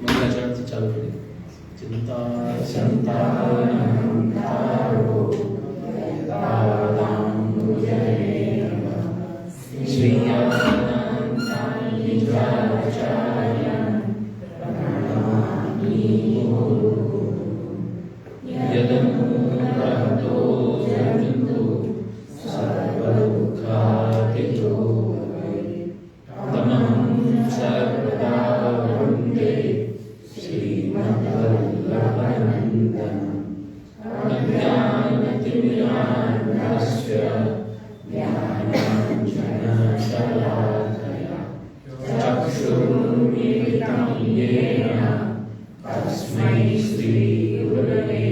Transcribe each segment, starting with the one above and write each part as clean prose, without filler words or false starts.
મંગલાચરણથી ચાલુ કરી. ચિંતા સંતાનં તારો યદાદાં મુજરે શ્રીયાનંતાં વિચારાચાર્યં પ્રણામામિ ગુરુ યદનુગ્રહતો જંતુ સર્વદુઃખાતિતો તમહં સર્વદા વંદે શ્રીમદ્વલ્લભનંદનં અજ્ઞાનતિમિરાન્ધસ્ય જ્ઞાનાഞ്જનશલાકયા ચક્ષુરુન્મિલિतं येन तस्मै श्रीगुरवे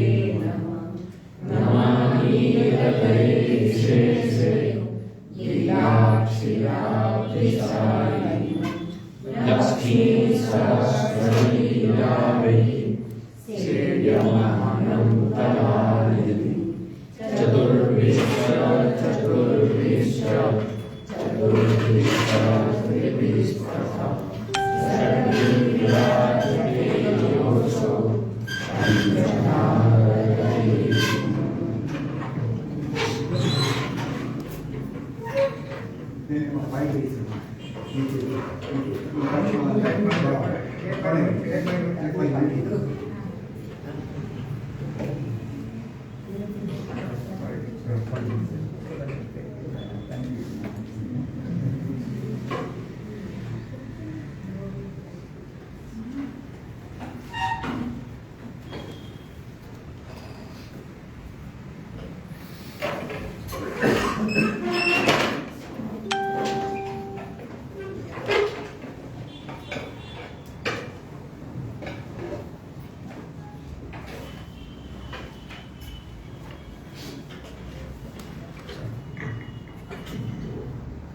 नमामि हृदये शेषे लीलाक्षिराब्धिसारिणि लक्ष्मीसहस्रलीलावै सेव्यमानं चतुर्विश्च त्रिभिस्तथा षड्विराजतेजोषो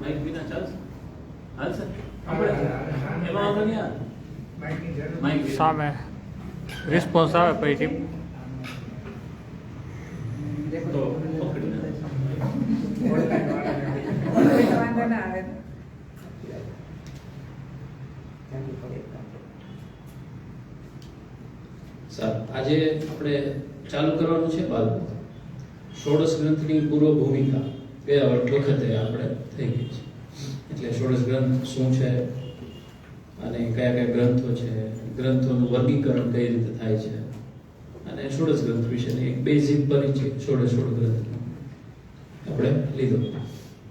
માઇક વિના ચાલશે? હાલશે? એમાં આપણે નહીં માઇક સામે રિસ્પોન્સ આવે પછી તો પકડી આજે આપણે ચાલુ કરવાનું છે બાળકો ષોડશ ગ્રંથની પૂર્વ ભૂમિકા ગયા વખતે આપણે થઈ ગઈ છે. એટલે ષોડશ ગ્રંથ શું છે અને કયા કયા ગ્રંથો છે, ગ્રંથોનું વર્ગીકરણ કઈ રીતે થાય છે અને ષોડશ ગ્રંથ વિશેની એક બેઝિક પરિચય ષોડશ ગ્રંથનો આપણે લીધો.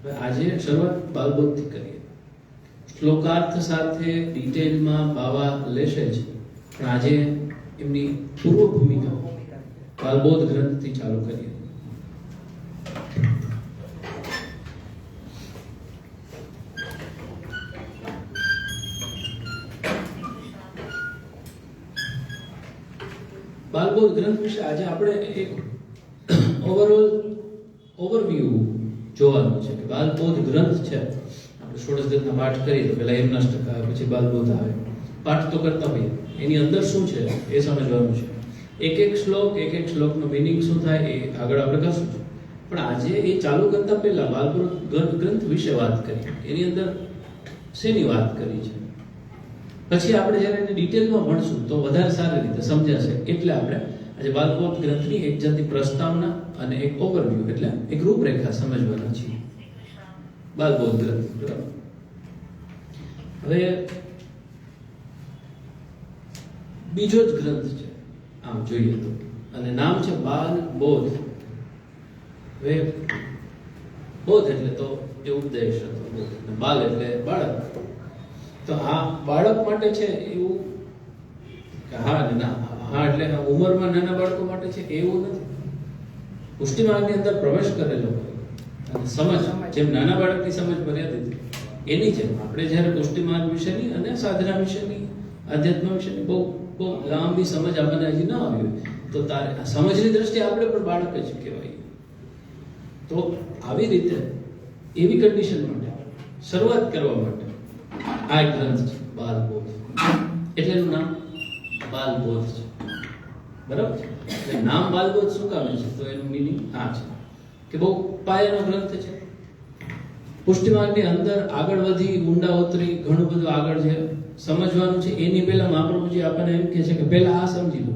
હવે આજે શરૂઆત બાલબોધથી કરીએ. શ્લોકાર્થ સાથે ડિટેલમાં બાવા લેશે જ, પણ આજે એમની પૂર્વ ભૂમિકા બાલબોધ ગ્રંથથી ચાલુ કરીએ. બાલબોધ ગ્રંથ વિશે આજે આપણે એક ઓવરવ્યૂ જોવાનું છે કે બાલબોધ ગ્રંથ છે. આપણે ષોડશ ગ્રંથના પાઠ કરીએ તો પહેલા એમના ટકા, પછી બાલબોધ આવે. પાઠ તો કરતા હોઈએ, એની અંદર શું છે એ સમજવાનું છે. એક એક શ્લોકનો મિનિંગ શું થાય એ આગળ આપણે કરશું. પણ આજે એ ચાલુ કરતા પહેલા બાલબોધ ગ્રંથ વિશે વાત કરીએ. એની અંદર શેની વાત કરી છે, પછી આપણે જ્યારે એને ડિટેલમાં ભણશું તો વધારે સારી રીતે સમજાશે. એટલે આપણે આજે બાલબોધ ગ્રંથની એક જાતની પ્રસ્તાવના અને એક ઓવરવ્યૂ એટલે એક રૂપરેખા સમજવાના છીએ બાલબોધ ગ્રંથ. બરાબર. હવે બીજો જ ગ્રંથ છે આમ જોઈએ તો, અને નામ છે બાલબોધ. હવે બોધ એટલે તો એ ઉપદેશ હતો, બાલ એટલે બાળક. તો આ બાળક માટે છે એવું કે હા ને ના, હા એટલે ઉંમરમાં નાના બાળકો માટે છે એવું નથી. પુષ્ટિ માર્ગની અંદર પ્રવેશ કરેલો અને સમજ જેમ નાના બાળકની સમજ મર્યાદિત એની જેમ આપણે જ્યારે પુષ્ટિ માર્ગ વિશેની અને સાધના વિશેની, આધ્યાત્મ વિશેની બહુ લાંબી સમજ આપણને હજી ન આવી હોય તો તારે સમજની દ્રષ્ટિએ આપણે પણ બાળક જ કહેવાય. તો આવી રીતે એવી કન્ડિશન માટે શરૂઆત કરવા માટે આ ગ્રંથ છે બાલબોધ. એટલે એનું નામ બાલબોધ છે. બરાબર છે. એટલે નામ બાલબોધ શું કામે છે? તો એનું મિનિંગ આ છે કે બહુ પાયાનો ગ્રંથ છે. પુષ્ટિમાર્ગની અંદર આગળ વધી ઊંડા ઉતરી ઘણું બધું આગળ છે સમજવાનું છે. એની પહેલા મહાપ્રભુજી આપણને એમ કહે છે કે પહેલા આ સમજી લો.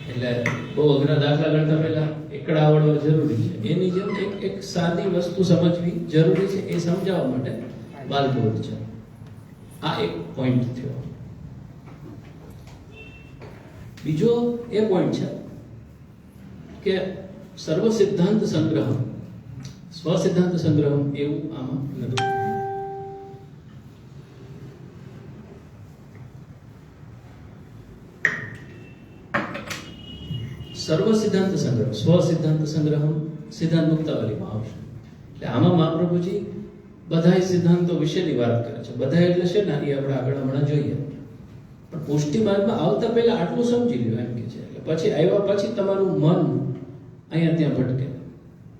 એટલે બહુ અઘરા દાખલા ગણતા પહેલા એકડા આવડવા જરૂરી છે. એની જેમ એક સાદી વસ્તુ સમજવી જરૂરી છે. એ સમજાવવા માટે બાલબોધ છે. આ એક પોઈન્ટ થયો. બીજો એ પોઈન્ટ છે કે સર્વ સિદ્ધાંત સંગ્રહ, સ્વ સિદ્ધાંત સંગ્રહ એવું આમાં લખ્યું. સર્વ સિદ્ધાંત સંગ્રહ, સ્વ સિદ્ધાંત સંગ્રહ સિદ્ધાંત મુક્તાવલીમાં આવશે. એટલે આમાં મહાપ્રભુજી બધા સિદ્ધાંતો વિશેની વાત કરે છે. બધા એટલે છે ને એ આપણે આગળ હમણાં જોઈએ. પણ પુષ્ટિ માર્ગમાં આવતા પહેલા આટલું સમજી લ્યો એમ કે છે. એટલે પછી આવ્યા પછી તમારું મન અહીંયા ત્યાં ભટકે.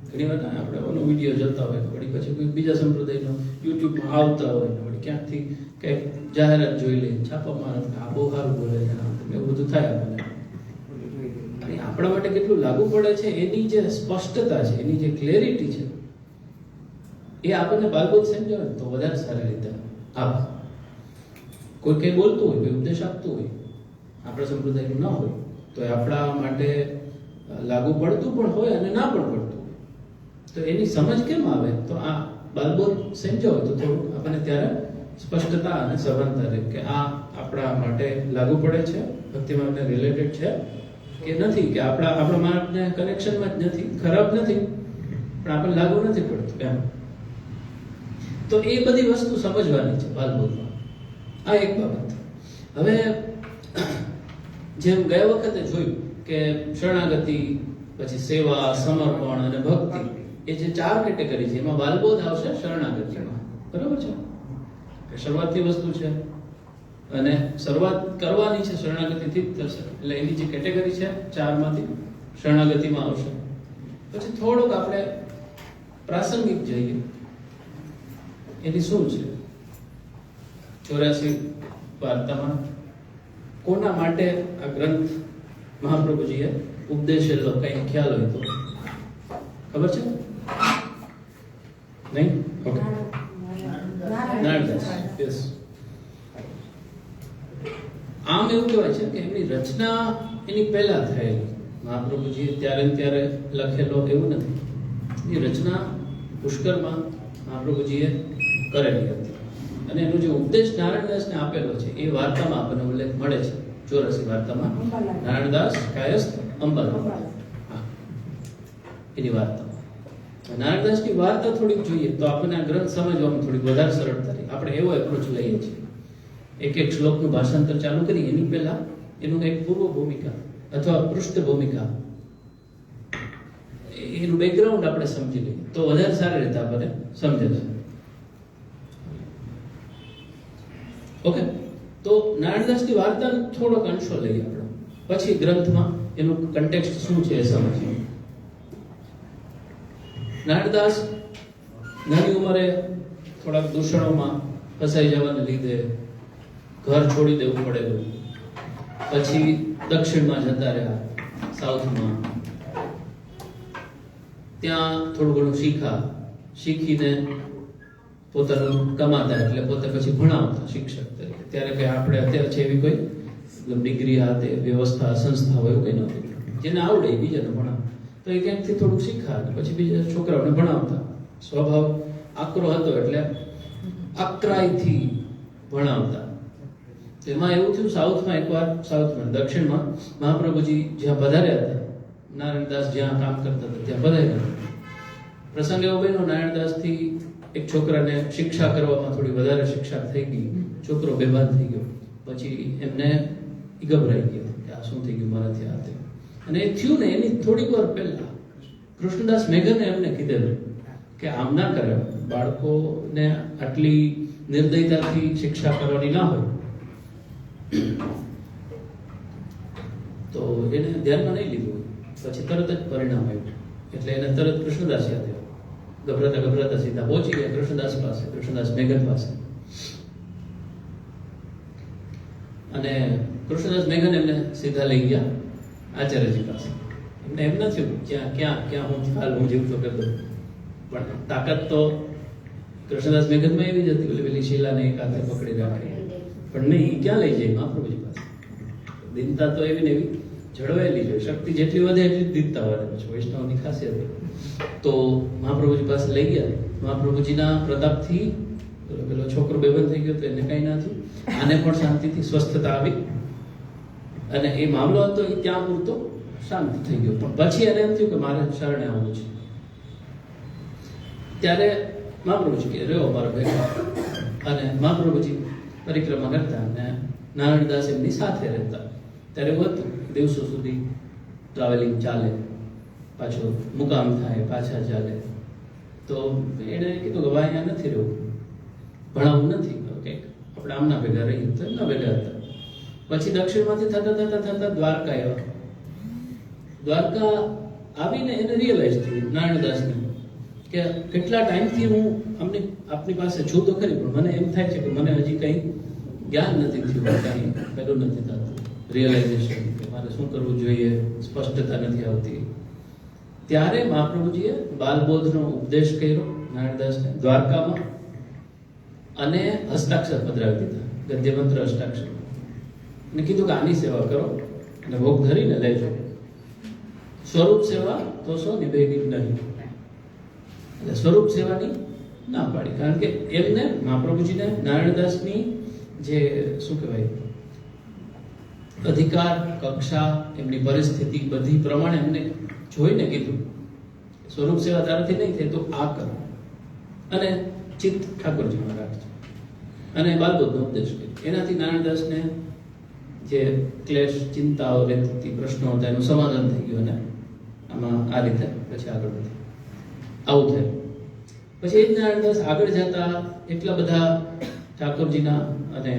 ઘણી વાર આપણે ઓનો વિડીયો જોતા હોય વળી પછી કોઈ બીજા સંપ્રદાયનો યુટ્યુબમાં આવતા હોય વળી ક્યાંકથી કંઈક જાહેરાત જોઈ લે, છાપા મારે આ બહુ સારું બોલે છે, એવું બધું થાય આપણને. આપણા માટે કેટલું લાગુ પડે છે એની જે સ્પષ્ટતા છે, એની જે ક્લેરિટી છે, એ આપણને બાલબોધ સમજાવે તો વધારે સારી રીતે આવે. કોઈ કંઈ બોલતું હોય, કોઈ ઉપદેશ આપતું હોય, આપણા સંપ્રદાયનું ના હોય તો એ આપણા માટે લાગુ પડતું પણ હોય અને ના પણ પડતું હોય. તો એની સમજ કેમ આવે? તો આ બાલબોધ સમજાવે તો થોડુંક આપણને ત્યારે સ્પષ્ટતા અને સભાનતા રહે કે આ આપણા માટે લાગુ પડે છે, ભક્તિ માર્ગને રિલેટેડ છે કે નથી, કે આપણા માર્ગને કનેક્શનમાં જ નથી, ખરાબ નથી પણ આપણને લાગુ નથી પડતું એમ. તો એ બધી વસ્તુ સમજવાની છે બાલબોધમાં. આ એક બાબત. હવે જેમ ગયા વખતે જોયું કે શરણાગતિ, પછી સેવા, સમર્પણ અને ભક્તિ, એ જે 4 કેટેગરી છે એમાં બાલબોધ આવશે શરણાગતિમાં. બરાબર છે કે શરૂઆતની વસ્તુ છે અને શરૂઆત કરવાની છે શરણાગતિથી જ થશે. એટલે એની જે કેટેગરી છે 4 માંથી શરણાગતિમાં આવશે. પછી થોડુંક આપણે પ્રાસંગિક જઈએ. એની શું છે 84 વાર્તામાં કોના માટે આ ગ્રંથ મહાપ્રભુજીએ ઉપદેશેલો, કઈ ખ્યાલ હોય તો ખબર છે? નહીં? ઓકે. નારદાસ. યસ. આમ એવું કહેવાય છે કે એમની રચના એની પહેલા થયેલી. મહાપ્રભુજીએ ત્યારે ને ત્યારે લખેલો એવું નથી. એ રચના પુષ્કરમાં મહાપ્રભુજીએ કરેલી હતી. અને એનો જે ઉપદેશ નારાયણદાસને આપેલો છે એ વાર્તામાં આપણને ઉલ્લેખ મળે છે. 84 વાર્તામાં નારાયણદાસ કાયસ્થ અંબાલા, એની વાર્તામાં. નારાયણદાસની વાર્તા થોડીક જોઈએ તો આપણને આ ગ્રંથ સમજવામાં થોડીક વધારે સરળતા રહે. આપણે એવો એપ્રોચ લઈએ છીએ. એક શ્લોકનું ભાષાંતર ચાલુ કરી એની પહેલા એનું એક પૂર્વ ભૂમિકા અથવા પૃષ્ઠ ભૂમિકા, એનું બેકગ્રાઉન્ડ આપણે સમજી લઈએ તો વધારે સારી રીતે આપણને સમજે છે. ઓકે. તો નારાયણદાસની વાર્તાનો થોડોક અંશો લઈએ આપણે, પછી ગ્રંથમાં એનું કન્ટેક્સ્ટ શું છે એ સમજીએ. નારાયણદાસ નાની ઉંમરે થોડાક દૂષણોમાં ફસાઈ જવાને લીધે ઘર છોડી દેવું પડેલું. પછી દક્ષિણમાં જતા રહ્યા, સાઉથમાં. ત્યાં થોડું ઘણું શીખીને પોતાનું કમાતા, એટલે પોતે પછી ભણાવતા શિક્ષક તરીકે. ત્યારે કઈ આપણે અત્યારે છે એવી કોઈ ડિગ્રી, હાથે વ્યવસ્થા, સંસ્થા હોય એવું કઈ નહોતું. જેને આવડે એ બીજાને ભણાવે. તો એ ક્યાંકથી થોડુંક શીખા પછી બીજા છોકરાઓને ભણાવતા. સ્વભાવ આકરો હતો એટલે આક્રાઈથી ભણાવતા. એમાં એવું થયું સાઉથમાં દક્ષિણમાં મહાપ્રભુજી જ્યાં પધાર્યા હતા, નારાયણદાસ જ્યાં કામ કરતા હતા ત્યાં પધાર્યા. પ્રસંગ એવો બન્યો, નારાયણદાસથી એક છોકરાને શિક્ષા કરવામાં થોડી વધારે શિક્ષા થઈ ગઈ. છોકરો બેભાન થઈ ગયો. પછી એમને ગભરાઈ ગયો કે આ શું થઈ ગયું મારાથી આ થયું. અને એ થયું ને એની થોડીક વાર પહેલા કૃષ્ણદાસ મેઘને એમને કીધેલું કે આમ ના કરે, બાળકોને આટલી નિર્દયતાથી શિક્ષા કરવાની ના હોય. તો એને ધ્યાનમાં નહીં લીધું. પછી તરત જ પરિણામ આવ્યું. એટલે એને તરત કૃષ્ણદાસ યાદ આવ્યો. ગભરાતા સીધા પહોંચી ગયા કૃષ્ણદાસ પાસે, કૃષ્ણદાસ મેઘન પાસે. અને કૃષ્ણદાસ મેઘન એમને સીધા લઈ ગયા આચાર્યજી પાસે. એમને એમ નથી ક્યાં ક્યાં ક્યાં હું હાલ હું જીવતો કરતો, પણ તાકાત તો કૃષ્ણદાસ મેઘનમાં એવી જ હતી, પેલી શીલાને એક હાથે પકડી રાખે, પણ નહીં, એ ક્યાં લઈ જાય મહાપ્રભુજી પાસે. દીનતા તો એવી ને એવી જળવાયેલી જોઈએ, શક્તિ જેટલી વધે એટલી જ દીનતા વધે છે, વૈષ્ણવની ખાસિયત. તો મહાપ્રભુજી પાસે લઈ ગયા. મહાપ્રભુજીના પ્રતાપથી પેલો છોકરો બેભાન થઈ ગયો તો એને કઈ ના થયું, આને પણ શાંતિથી સ્વસ્થતા આવી, અને એ મામલો હતો એ ત્યાં પૂરતો શાંત થઈ ગયો. પણ પછી એને એમ થયું કે મારે શરણે આવવું છે. ત્યારે મહાપ્રભુજી કે રહ્યો મારો ભેગો, અને મહાપ્રભુજી પરિક્રમા કરતા અને નારાયણદાસ એમની સાથે રહેતા. ત્યારે એવું હતું દિવસો સુધી ટ્રાવેલિંગ ચાલે, પાછો મુકામ થાય, પાછા ચાલે. તો એણે કીધું કે ભાઈ અહીંયા નથી રહેવું, ભણાવવું નથી, કંઈક આપણે આમના ભેગા રહીએ, તો એમના ભેગા હતા. પછી દક્ષિણમાંથી થતા દ્વારકા આવ્યા. દ્વારકા આવીને એને રિયલાઇઝ થયું નારાયણદાસને કે કેટલા ટાઈમથી હું આપની પાસે છું તો ખરી, પણ મને એમ થાય છે કે મને હજી કંઈ જ્ઞાન નથી થયું, કંઈ પેલું નથી થતું, રિયલાઇઝેશન કે મારે શું કરવું જોઈએ, સ્પષ્ટતા નથી આવતી. ત્યારે મહાપ્રભુજીએ બાલબોધનો ઉપદેશ કર્યો નારાયણદાસને દ્વારકામાં, અને હસ્તાક્ષર પધરાવી દીધા, ગદ્યમંત્ર હસ્તાક્ષર, અને કીધું કે આની સેવા કરો અને ભોગ ધરીને લેજો, સ્વરૂપ સેવા તો સો નિભેગી નહીં. એટલે સ્વરૂપ સેવાની ના પાડી, કારણ કે એમને મહાપ્રભુજીને નારાયણદાસની જે શું કહેવાય અધિકાર, કક્ષા, એમની પરિસ્થિતિ બધી પ્રમાણે એમને જોઈને કીધું સ્વરૂપ સેવા તારાથી નહીં થાય તો આ કરો, અને ચિત્ત ઠાકોરજીમાં રાખજો, અને બાલબોધનો ઉપદેશ કર્યો. એનાથી નારાયણદાસને જે ક્લેશ, ચિંતાઓ રહેતી, પ્રશ્નો હતા, એનું સમાધાન થઈ ગયું, અને આમાં આ રીતે પછી આગળ વધ્યું. આવું થયું. પછી એ જ નારાયણદાસ આગળ જતા એટલા બધા ઠાકોરજીના અને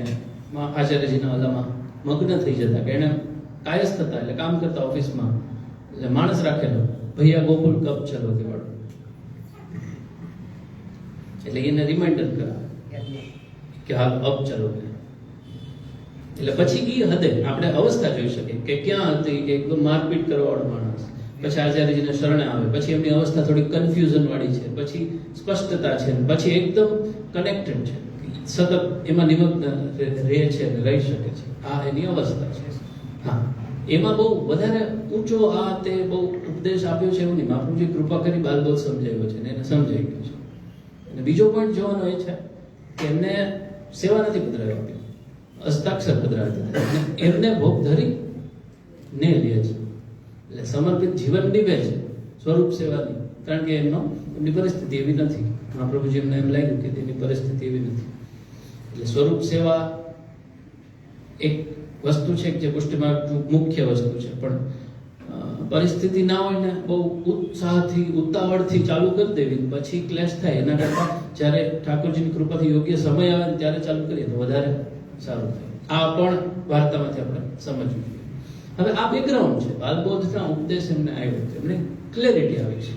આચાર્યજીના અલામાં મગ્ન થઈ જતા કે એને કાયસ્થ હતા, એટલે કામ કરતા ઓફિસમાં, એટલે માણસ રાખેલો, ભૈયા ગોકુલ કપ ચલો કે વાળો, એટલે એને રિમાઇન્ડર કરાવે કે હાલ અપ ચલો. એટલે પછી એ હદે આપણે અવસ્થા જોઈ શકીએ કે ક્યાં હતી કે એકદમ મારપીટ કરવાવાળો માણસ, પછી આચાર્યજીને શરણે આવે, પછી એમની અવસ્થા થોડી કન્ફ્યુઝન વાળી છે, પછી સ્પષ્ટતા છે, પછી એકદમ કનેક્ટેડ છે, સતત એમાં નિમગ્ન રહે છે અને રહી શકે છે. આ એની અવસ્થા છે. હા, એમાં બહુ વધારે ઊંચો આ તે બહુ ઉપદેશ આપ્યો છે એવું નહીં, મહાપ્રભુજી કૃપા કરી બાલબોધ સમજાવ્યો છે ને એને સમજાઈ ગયું છે. અને બીજો પોઈન્ટ જોવાનો એ છે કે એમને સેવા નથી પધરાવી આપી, હસ્તાક્ષર પધરાવી દીધા, એમને ભોગ ધરી ને લે છે, એટલે સમર્પિત જીવન નીભે છે સ્વરૂપ સેવાની, કારણ કે એમની પરિસ્થિતિ એવી નથી. મહાપ્રભુજી એમને એમ લાગ્યું કે તેની પરિસ્થિતિ એવી નથી, એટલે સ્વરૂપ સેવા એક વસ્તુ છે જે પુષ્ટિમાર્ગ મુખ્ય વસ્તુ છે, પણ પરિસ્થિતિ ના હોય ને બહુ ઉત્સાહથી, ઉતાવળથી ચાલુ કરી દેવી, પછી ક્લેશ થાય, એના કરતાં જ્યારે ઠાકોરજીની કૃપાથી યોગ્ય સમય આવે ને ત્યારે ચાલુ કરીએ તો વધારે સારું થાય. આ પણ વાર્તામાંથી આપણે સમજવું જોઈએ. હવે આ બેકગ્રાઉન્ડ છે, બાલબોધના ઉપદેશ એમને આવ્યો છે, એમને ક્લેરિટી આવી છે.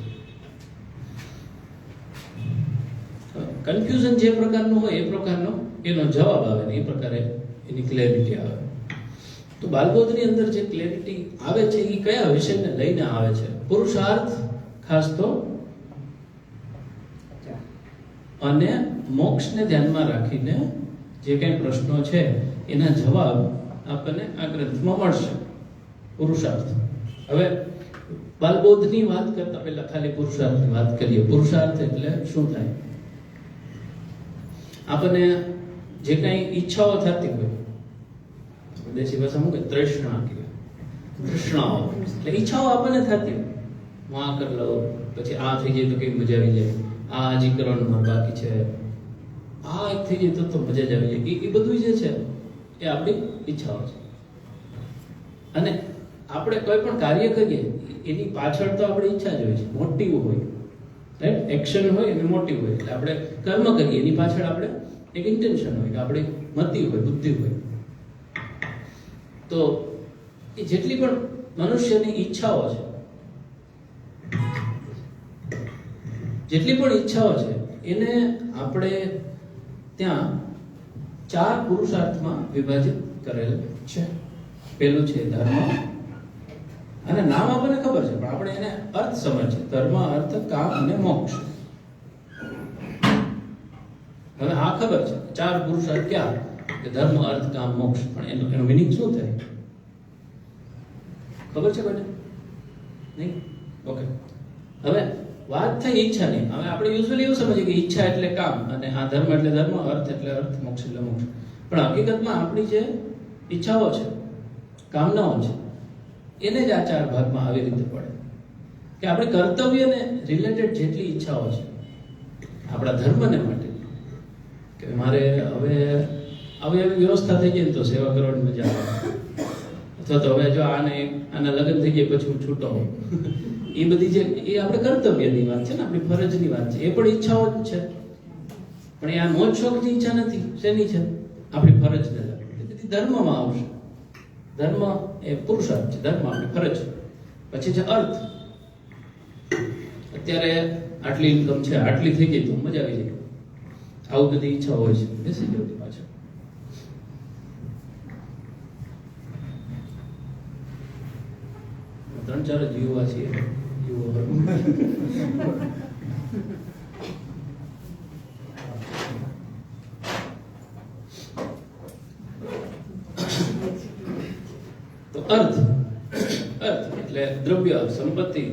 કન્ફ્યુઝન જે પ્રકારનું હોય એ પ્રકારનો એનો જવાબ આવે ને એ પ્રકારે એની ક્લેરિટી આવે. તો બાલબોધની અંદર જે ક્લેરિટી આવે છે એ કયા વિષયને લઈને આવે છે? પુરુષાર્થ ખાસ તો, અને મોક્ષને ધ્યાનમાં રાખીને જે કંઈ પ્રશ્નો છે એના જવાબ આપણને આ ગ્રંથમાં મળશે. પુરુષાર્થ. હવે બાલબોધની વાત કરતા પહેલા ખાલી પુરુષાર્થની વાત કરીએ. પુરુષાર્થ એટલે શું થાય? આપણને જે કંઈ ઈચ્છાઓ થતી હોય, દેશી ભાષામાં કે તૃષ્ણા કહેવાય, તૃષ્ણાઓ એટલે ઈચ્છાઓ આપણને થતી હોય, હું આ કરી લઉં, પછી આ થઈ જાય તો કઈ મજા આવી જાય, આ હજી કરવાનું મારે બાકી છે, આ એક થઈ જાય તો મજા જ આવી જાય, એ બધું જે છે એ આપણી ઈચ્છાઓ છે. અને આપણે કોઈ પણ કાર્ય કરીએ એની પાછળ તો આપણી ઈચ્છા જ હોય છે, મોટિવ હોય, રાઈટ? એક્શન હોય અને મોટિવ હોય, એટલે આપણે કર્મ કરીએ એની પાછળ આપણે એક ઇન્ટેન્શન હોય, કે આપણી મતિ હોય, બુદ્ધિ હોય. તો એ જેટલી પણ મનુષ્યની ઈચ્છાઓ છે, જેટલી પણ ઈચ્છાઓ છે એને આપણે ત્યાં 4 પુરુષાર્થમાં વિભાજિત કરેલ છે. પેલું છે ધર્મ, અને નામ આપણને ખબર છે પણ આપણે એને અર્થ સમજીએ. ધર્મ, અર્થ, કામ અને મોક્ષ. હવે આ ખબર છે 4 પુરુષાર્થ ક્યાં કે ધર્મ, અર્થ, કામ, મોક્ષ. પણ એનો મિનિંગ શું થાય ખબર છે કોઈને? નહીં? ઓકે. હવે વાત થઈ ઈચ્છાની. હવે આપણે યુઝ્યુઅલી એવું સમજીએ કે ઈચ્છા એટલે કામ, અને આ ધર્મ એટલે ધર્મ, અર્થ એટલે અર્થ, મોક્ષ એટલે મોક્ષ. પણ હકીકતમાં આપણી જે ઈચ્છાઓ છે, કામનાઓ છે, એને જ આ 4 ભાગમાં આવી રીતે પડે કે આપણે કર્તવ્યને રિલેટેડ જેટલી ઈચ્છાઓ છે આપણા ધર્મને માટે, કે મારે હવે એવી વ્યવસ્થા થઈ જાય તો સેવા કરવાની મજા આવે, અથવા તો હવે જો આના લગ્ન થઈ જાય પછી હું છૂટો હોઉં, એ બધી જે એ આપણે કર્તવ્યની વાત છે ને, આપણી ફરજની વાત છે. એ પણ ઈચ્છાઓ જ છે, પણ એ આ મોજ શોખની ઈચ્છા નથી. શેની છે? આપણી ફરજને લગતી. તેથી ધર્મમાં આવશે. ધર્મ એ પુરુષાર્થ છે, ધર્મ આપણી ફરજ. પછી છે અર્થ. અત્યારે આટલી ઇન્કમ છે, આટલી થઈ ગઈ તો મજા આવી જાય, આવું બધી ઈચ્છા હોય છે. બેસી જવું પાછળ. ત્રણ ચાર જ યુવા છીએ, તો અર્થ એટલે દ્રવ્ય, સંપત્તિ,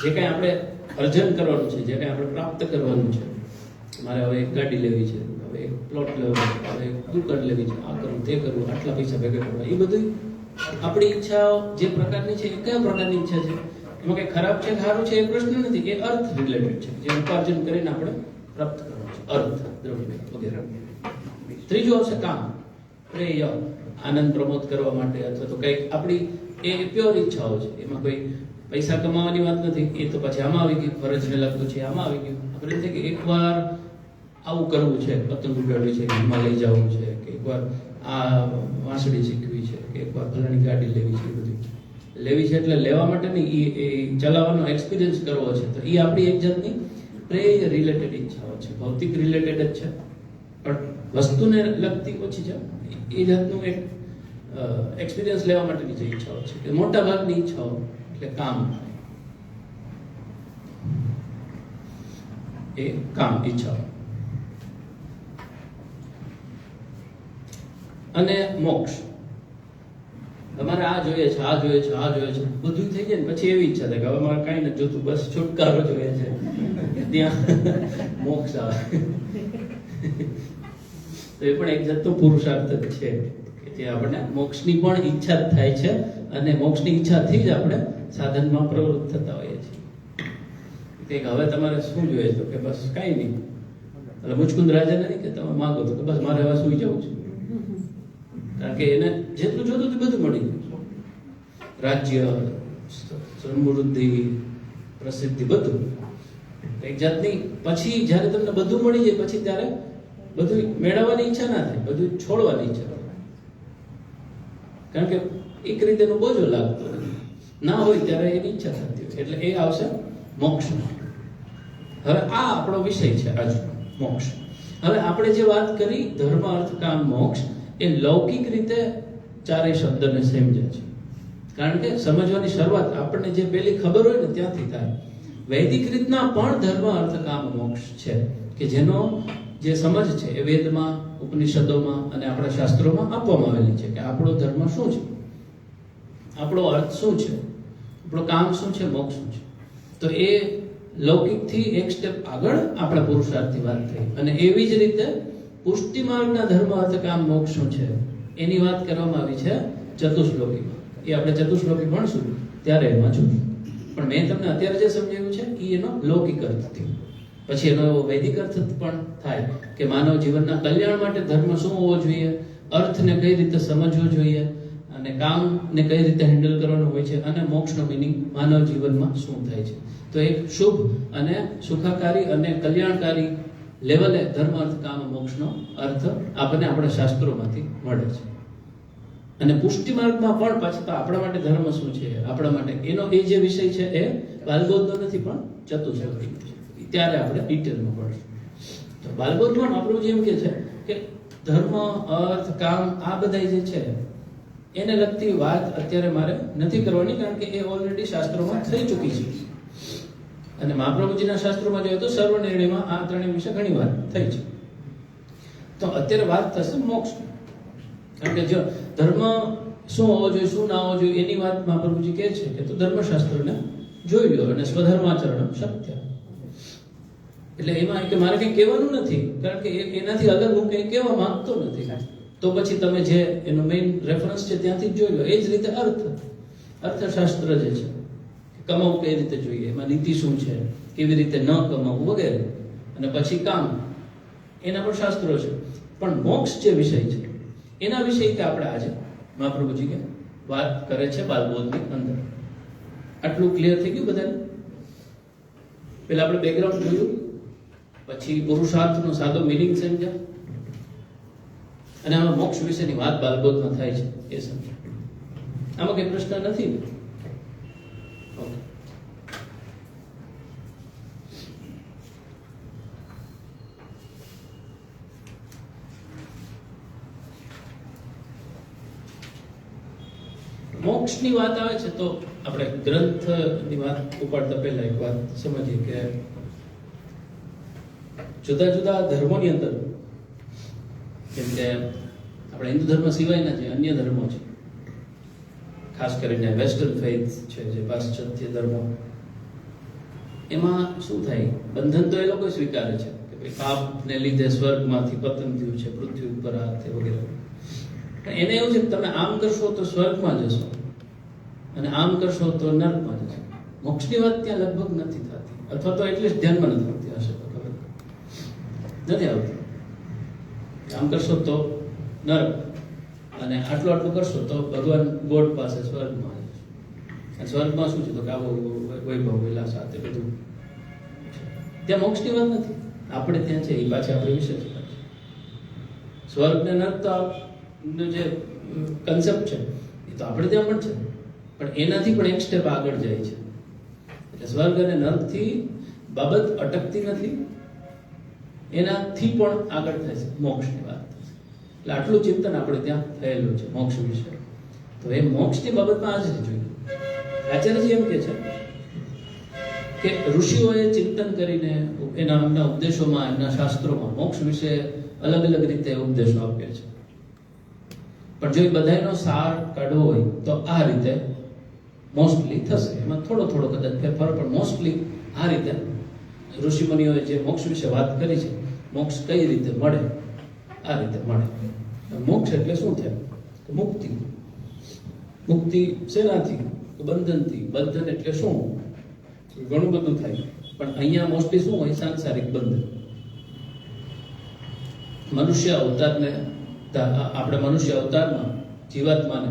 જે કઈ આપણે અર્જન કરવાનું છે, જે કઈ આપણે પ્રાપ્ત કરવાનું છે. મારે હવે એક ગાડી લેવી છે, હવે એક પ્લોટ લેવો છે, હવે એક દુકાન લેવી છે, આ કરવું તે કરવું, આટલા પૈસા ભેગા કરવા, એ બધું આપણી ઈચ્છાઓ જે પ્રકારની છે એ કયા પ્રકારની ઈચ્છા છે, એમાં કઈ ખરાબ છે સારું છે એ પ્રશ્ન નથી. એ અર્થ રિલેટેડ છે, જે ઉપાર્જન કરીને આપણે પ્રાપ્ત કરવાનું છે, અર્થ, દ્રવ્ય વગેરે. ત્રીજું આવશે કામ, પ્રેય, આનંદ પ્રમોદ કરવા માટે, અથવા તો કંઈક આપણી એ પ્યોર ઈચ્છાઓ છે. એમાં કોઈ પૈસા કમાવાની વાત નથી. એ તો પછી આમાં આવી ગયું, ફરજને લગતું છે, આમાં આવી ગયું. આપણે કે એકવાર આવું કરવું છે, પતંગ ઉડાડવી છે, હિમાલય જવું છે, કે એકવાર આ વાંસળી શીખવી છે, કે એકવાર ફલાણી ગાડી લેવી છે. બધી લેવી છે એટલે લેવા માટે નહીં, એ ચલાવવાનો એક્સપિરિયન્સ કરવો છે. તો એ આપણી એક જાતની પ્રેય રિલેટેડ ઈચ્છાઓ છે, ભૌતિક રિલેટેડ જ છે, પણ વસ્તુને લગતી ઓછી છે. એ જાતનું એક એક્સપિરિયન્સ લેવા માટેની જે ઈચ્છાઓ છે, કે મોટા ભાગની ઈચ્છાઓ એટલે કામ, એ કામ ઈચ્છાઓ. અને મોક્ષ, તમારે આ જોઈએ છે, આ જોઈએ છે, આ જોઈએ છે, બધું થઈ જાય ને પછી એવી ઈચ્છા થાય કે હવે મારે કાંઈ નથી જોતું, બસ છુટકારો જોઈએ છે. ત્યાં મોક્ષ આવે. તો એ પણ એક જાતનો પુરુષાર્થ જ છે, કે જે આપણને મોક્ષની પણ ઈચ્છા થાય છે, અને મોક્ષની ઈચ્છાથી જ આપણે સાધનમાં પ્રવૃત્ત થતા હોઈએ છીએ. કે હવે તમારે શું જોઈએ? તો કે બસ કાંઈ નહીં. એટલે મુચકુંદ રાજા નથી કે તમે માંગો તો કે બસ મારે હવે સુઈ જવું છે, કારણ કે એને જેટલું જોતું હતું બધું મળી ગયું. રાજ્ય, સમૃદ્ધિ, પ્રસિદ્ધિ, બધું એક જાતની. પછી જ્યારે તમને બધું મળી જાય પછી ત્યારે બધું મેળવવાની ઈચ્છા ના થાય, બધું છોડવાની ઈચ્છા થાય, કારણ કે એક રીતે એનો બોજો લાગતો ના હોય ત્યારે એની ઈચ્છા થતી હોય. એટલે એ આવશે મોક્ષ. હવે આ આપણો વિષય છે આજનો, મોક્ષ. હવે આપણે જે વાત કરી ધર્મ, અર્થ, કામ, મોક્ષ, એ લૌકિક રીતે ચારેય શબ્દને સમજે છે, કારણ કે સમજવાની શરૂઆત આપણને જે પેલી ખબર હોય ને ત્યાંથી થાય. વૈદિક રીતના પણ ધર્મ, અર્થ, કામ, મોક્ષ છે, કે જેનો જે સમજ છે એ વેદમાં, ઉપનિષદોમાં અને આપણા શાસ્ત્રોમાં આપવામાં આવેલી છે, કે આપણો ધર્મ શું છે, આપણો અર્થ શું છે, આપણું કામ શું છે, મોક્ષ શું છે. તો એ લૌકિકથી એક સ્ટેપ આગળ આપણા પુરુષાર્થની વાત થઈ. અને એવી જ રીતે પુષ્ટિ માર્ગના ધર્મ, અર્થ, કામ, મોક્ષ શું છે એની વાત કરવામાં આવી છે ચતુશ્લોકીમાં. એ આપણે ચતુશ્લોકી ભણશું ત્યારે એમાં જોશું. પણ મેં તમને અત્યારે જે સમજાવ્યું છે એ એનો લૌકિક અર્થ થયો. પછી એનો વૈદિક અર્થ પણ થાય કે માનવ જીવનના કલ્યાણ માટે ધર્મ શું હોવો જોઈએ, અર્થને કઈ રીતે સમજવો જોઈએ, અને કામને કઈ રીતે હેન્ડલ કરવાનું હોય છે, અને મોક્ષનો મિનિંગ માનવ જીવનમાં શું થાય છે. તો એક શુભ અને સુખાકારી અને કલ્યાણકારી લેવલે ધર્મ, અર્થ, કામ, મોક્ષનો અર્થ આપણને આપણા શાસ્ત્રોમાંથી મળે છે. અને પુષ્ટિ માર્ગમાં પણ પાછું તો આપણા માટે ધર્મ શું છે, આપણા માટે એનો એ જે વિષય છે એ બાલબોધનો નથી પણ ચતુશ્લોકીનો છે. ત્યારે આપણે ડિટેલમાં ભણશું. તો બાલબોધમાં આપણું જેમ કે છે કે ધર્મ, અર્થ, કામ આ બધા જે છે એને લગતી વાત અત્યારે મારે નથી કરવાની, કારણ કે એ ઓલરેડી શાસ્ત્રોમાં થઈ ચૂકી છે. અને મહાપ્રભુજીના શાસ્ત્રોમાં જોઈએ તો સર્વ નિર્ણયમાં આ ત્રણેય વિશે ઘણી વાત થઈ છે. તો અત્યારે વાત થશે મોક્ષ, કારણ કે જો ધર્મ શું હોવો જોઈએ, શું ના હોવો જોઈએ એની વાત મહાપ્રભુજી કહે છે કે તો ધર્મશાસ્ત્રને જોઈ લો અને સ્વધર્માચરણ શક્ય. એટલે એમાં કે મારે કંઈ કહેવાનું નથી, કારણ કે એનાથી અલગ હું કંઈ કહેવા માંગતો નથી. તો પછી તમે જે એનો મેઇન રેફરન્સ છે ત્યાંથી જ જોઈ લો. એ જ રીતે અર્થશાસ્ત્ર જે છે, કમાવું કઈ રીતે જોઈએ, એમાં નીતિ શું છે, કેવી રીતે ન કમાવું વગેરે, અને પછી કામ, એના પણ શાસ્ત્રો છે. પણ મોક્ષ જે વિષય છે એના વિશે કે આપણે આજે મહાપ્રભુજી કે વાત કરે છે બાલબોધની અંદર. આટલું ક્લિયર થઈ ગયું બધાને? પેલા આપણે બેકગ્રાઉન્ડ જોયું, પછી પુરુષાર્થનો સાદો મિનિંગ સમજ્યા, અને આમાં મોક્ષ વિશેની વાત બાલબોધમાં થાય છે એ સમજ્યા. આમાં કઈ પ્રશ્ન નથી ને? ઓકે. મોક્ષની વાત આવે છે તો આપણે ગ્રંથની વાત ઉપાડતા પહેલા એક વાત સમજીએ કે જુદા જુદા ધર્મોની અંદર, જેમ કે આપણે હિન્દુ ધર્મ સિવાયના જે અન્ય ધર્મો છે, ખાસ કરીને વેસ્ટર્ન ફેથ છે, જે પાશ્ચાત્ય ધર્મો, એમાં શું થાય, બંધન તો એ લોકો સ્વીકારે છે કે ભાઈ પાપને લીધે સ્વર્ગમાંથી પતન થયું છે, પૃથ્વી ઉપર આ તે વગેરે. પણ એને એવું છે કે તમે આમ કરશો તો સ્વર્ગમાં જશો અને આમ કરશો તો નર્કમાં જશો. મોક્ષની વાત ત્યાં લગભગ નથી થતી, અથવા તો એટલીસ્ટ ધ્યાનમાં નથી આવતી હશે તો ખબર નથી આવતી. આમ કરશો તો નર્ક, અને આટલું કરશો તો ભગવાન ગોડ પાસે સ્વર્ગમાં જશો. અને સ્વર્ગમાં શું છે તો કે આવો વૈભવ વિલાસ આ તે બધું. ત્યાં મોક્ષની વાત નથી. આપણે ત્યાં છે એ પાછી આપણે વિશે છે. સ્વર્ગ ને નર્ક તો જે કન્સેપ્ટ છે એ તો આપણે ત્યાં પણ છે, પણ એનાથી પણ એક સ્ટેપ આગળ જાય છે. એટલે સ્વર્ગ અને નર્કથી બાબત અટકતી નથી, એનાથી પણ આગળ થાય છે મોક્ષની વાત. એટલે આટલું ચિંતન આપણે ત્યાં થયેલું છે મોક્ષ વિશે. તો એ મોક્ષની બાબતમાં આજ જોઈએ. આચાર્યજી એમ કે છે કે ઋષિઓએ ચિંતન કરીને એમના ઉપદેશોમાં, એમના શાસ્ત્રોમાં મોક્ષ વિશે અલગ અલગ રીતે ઉપદેશો આપ્યા છે. પણ જો એ બધાનો સાર કાઢવો હોય તો આ રીતે મોસ્ટલી થશે. એમાં થોડો કદાચ ફેરફાર, પણ મોસ્ટલી આ રીતે ઋષિમુનિઓએ જે મોક્ષ વિશે વાત કરી છે, મોક્ષ કઈ રીતે મળે, આ રીતે મળે. મોક્ષ એટલે શું થાય? મુક્તિ. મુક્તિ શેનાથી? બંધનથી. બંધન એટલે શું? ઘણું બધું થાય, પણ અહીંયા મોસ્ટલી શું હોય? સાંસારિક બંધન. મનુષ્ય અવતારને, આપણે મનુષ્ય અવતારમાં જીવાત્માને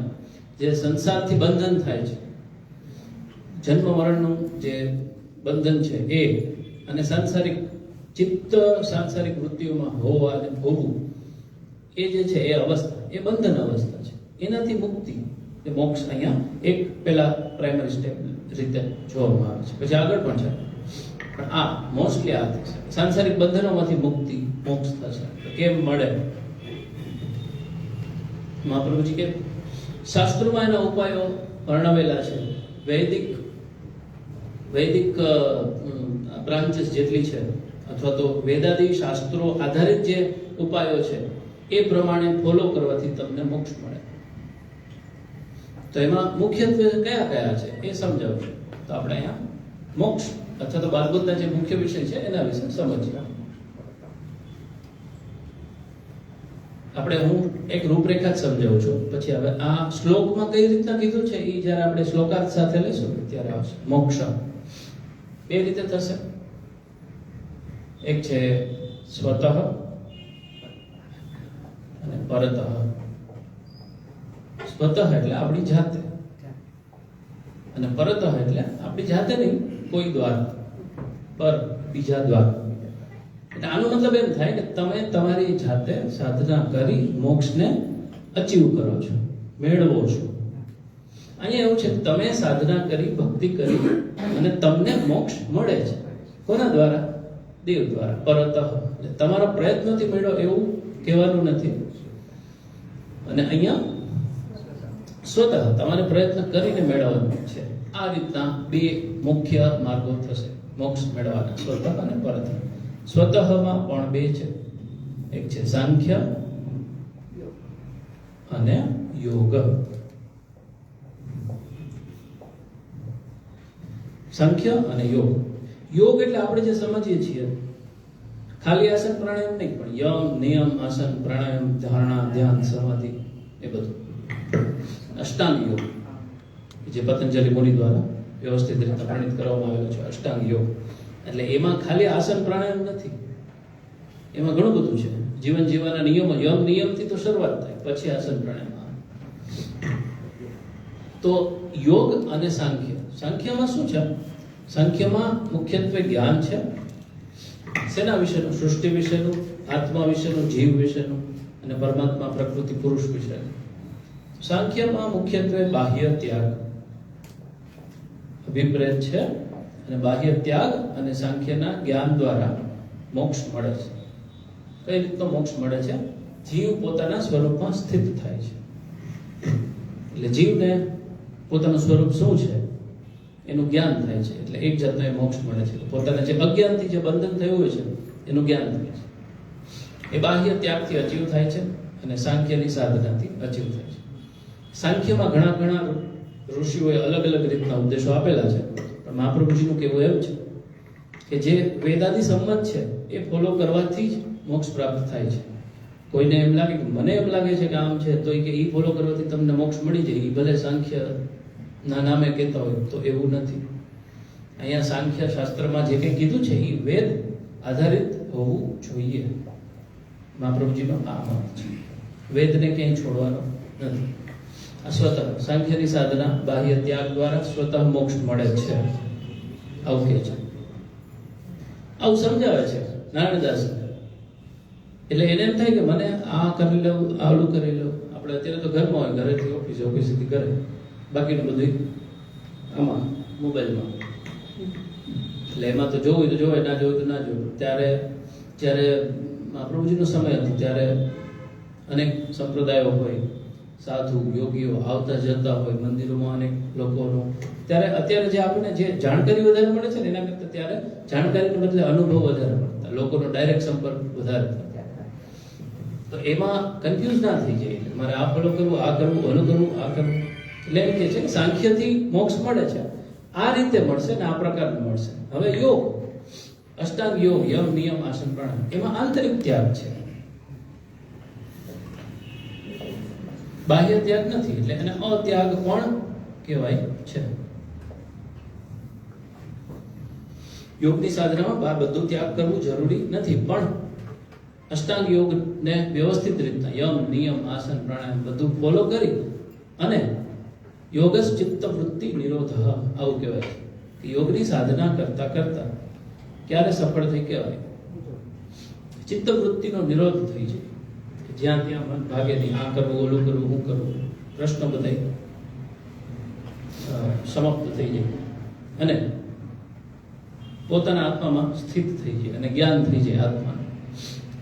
જે સંસારથી બંધન થાય છે, જન્મ મરણનું જે બંધન છે એ, અને સાંસારિક ચિત્ત સાંસારિક વૃત્તિઓમાં હોવા અને હોવું, એ જે છે એ અવસ્થા, એ બંધન અવસ્થા છે. એનાથી મુક્તિ, એ મોક્ષ અહીંયા એક પેલા પ્રાઇમરી સ્ટેપ રીતે જોવામાં આવે છે. પછી આગળ પણ છે, પણ આ મોસ્ટલી આ થશે. સાંસારિક બંધનોમાંથી મુક્તિ, મોક્ષ થશે. કેમ મળે? મહાપ્રભુજી કે શાસ્ત્રોમાં એના ઉપાયો વર્ણવેલા છે. વૈદિક બ્રાન્ચીસ જેટલી છે, અથવા તો વેદાદી શાસ્ત્રો આધારિત જે ઉપાયો છે એ પ્રમાણે ફોલો કરવાથી તમને મોક્ષ મળે. તો એમાં મુખ્યત્વે કયા કયા છે એ સમજાવશું. તો આપણે અહીંયા મોક્ષ અથવા તો બાલબોધના જે મુખ્ય વિષય છે એના વિશે સમજીએ. આપણે હું એક રૂપરેખા જ સમજાવું છું, પછી હવે આ શ્લોકમાં કઈ રીતના કીધું છે એ જ્યારે આપણે શ્લોકાર્થ સાથે લઈશું ત્યારે આવશે. મોક્ષ બે રીતે થશે. એક છે સ્વતઃ અને પરતઃ. સ્વતઃ એટલે આપણી જાતે, અને પરતઃ એટલે આપણી જાતે નહીં, કોઈ દ્વારા, પર બીજા દ્વારા. એટલે આનો મતલબ એમ થાય કે તમે તમારી જાતે સાધના કરી મોક્ષને અચીવ કરો છો, મેળવો છો. અહીંયા એવું છે કે તમે સાધના કરી, ભક્તિ કરી અને તમને મોક્ષ મળે છે. કોના દ્વારા? દેવ દ્વારા. પરતઃ એટલે તમારા પ્રયત્નોથી મેળવો એવું કહેવાનું નથી. અને અહીંયા સ્વતઃ તમારે પ્રયત્ન કરીને મેળવવાનું છે. આ રીતના બે મુખ્ય માર્ગો થશે મોક્ષ મેળવવાના, સ્વતઃ અને પરત. સ્વતઃમાં પણ બે છે, એક છે સાંખ્ય અને યોગ. સાંખ્ય અને યોગ. યોગ એટલે આપણે જે સમજીએ છીએ ખાલી આસન પ્રાણાયામ નહીં, પણ યમ નિયમ આસન પ્રાણાયામ ધારણા ધ્યાન સમાધિ એ બધું અષ્ટાંગ યોગ જે પતંજલિ મુનિ દ્વારા વ્યવસ્થિત રીતે વર્ણિત કરવામાં આવેલો છે. અષ્ટાંગ યોગ એટલે એમાં ખાલી આસન પ્રાણાયામ નથી, એમાં ઘણું બધું છે. જીવન જીવવાના નિયમો, યમ નિયમથી તો શરૂઆત થાય, પછી આસન પ્રાણાયામ આવે. તો યોગ અને સાંખ્ય. સાંખ્યમાં શું છે? સાંખ્યમાં મુખ્યત્વે જ્ઞાન છે. શેના વિશેનું? સૃષ્ટિ વિશેનું, આત્મા વિશેનું, જીવ વિશેનું અને પરમાત્મા પ્રકૃતિ પુરુષ વિશેનું. સાંખ્યમાં મુખ્યત્વે બાહ્ય ત્યાગ અભિપ્રેત છે, અને બાહ્ય ત્યાગ અને સાંખ્યના જ્ઞાન દ્વારા મોક્ષ મળે છે. કઈ રીતનો મોક્ષ મળે છે? જીવ પોતાના સ્વરૂપમાં સ્થિત થાય છે. એટલે જીવને પોતાનું સ્વરૂપ શું છે એનું જ્ઞાન થાય છે, એટલે એક જાતનો એ મોક્ષ મળે છે. પોતાના જે અજ્ઞાનથી જે બંધન થયું હોય છે એનું જ્ઞાન થાય છે. એ બાહ્ય ત્યાગથી અચીવ થાય છે અને સાંખ્યની સાધનાથી અચીવ થાય છે. સાંખ્યમાં ઘણા ઋષિઓએ અલગ અલગ રીતના ઉપદેશો આપેલા છે, પણ મહાપ્રભુજીનું કહેવું એવું છે કે જે વેદાદી સંમત છે એ ફોલો કરવાથી જ મોક્ષ પ્રાપ્ત થાય છે. કોઈને એમ લાગે કે મને એમ લાગે છે કે આમ છે તો કે એ ફોલો કરવાથી તમને મોક્ષ મળી જાય, એ ભલે સાંખ્ય ના નામે કહેતા હોય, તો એવું નથી. અહીંયા સાંખ્ય શાસ્ત્રમાં જે કંઈ કીધું છે એ વેદ આધારિત હોવું જોઈએ. મહાપ્રભુજીનો આ મત છે, વેદને ક્યાંય છોડવાનો નથી. આ સ્વતઃ સાંખ્યની સાધના બાહ્ય ત્યાગ દ્વારા સ્વતઃ મોક્ષ મળે છે, આવું કહે છે. આવું સમજાવે છે નારાયણદાસ. એટલે એને એમ થાય કે મને આ કરી લઉં, આવું કરી લઉં. આપણે અત્યારે તો ઘરમાં હોય, ઘરેથી ઓફિસે, ઓફિસેથી ઘરે, બાકીનું બધું આમાં મોબાઈલમાં. એટલે એમાં તો જોવું તો જોવાય, ના જોવું તો ના જોવું. જ્યારે મહાપ્રભુજીનો સમય હતો ત્યારે અનેક સંપ્રદાયો હોય, સાધુ યોગીઓ આવતા જતા હોય મંદિરોમાં, અનેક લોકોનું. ત્યારે અત્યારે જે આપણને જે જાણકારી વધારે મળે છે ને એના કરતાં ત્યારે જાણકારીને બદલે અનુભવ વધારે મળતા, લોકોનો ડાયરેક્ટ સંપર્ક વધારે થતો. તો એમાં કન્ફ્યુઝ ના થઈ જાય. મારે આ ફોલો કરવું, આ કરવું, ઓલું કરવું, આ કરવું. એટલે એમ કે છે કે સાંખ્યથી મોક્ષ મળે છે, આ રીતે મળશે ને આ પ્રકારનું મળશે. હવે યોગ, અષ્ટાંગ યોગ, યમ નિયમ આસન પ્રાણાયામ, એમાં આંતરિક ત્યાગ છે, બાહ્ય ત્યાગ નથી. એટલે એને અત્યાગ પણ કહેવાય છે. યોગની સાધનામાં આ બધું ત્યાગ કરવું જરૂરી નથી, પણ અષ્ટાંગ યોગને વ્યવસ્થિત રીતના યમ નિયમ આસન પ્રાણાયામ બધું ફોલો કરી અને યોગસ ચિત્ત વૃત્તિ નિરોધ, આવું કહેવાય છે કે યોગની સાધના કરતા કરતા ક્યારે સફળ થઈ કહેવાય? ચિત્ત વૃત્તિનો નિરોધ થઈ જાય. જ્યાં ત્યાં મન ભાગે નહીં, આ કરવું, ઓલું કરવું, હું કરવું, પ્રશ્ન બધા સમાપ્ત થઈ જાય અને પોતાના આત્મામાં સ્થિત થઈ જાય અને જ્ઞાન થઈ જાય આત્મા.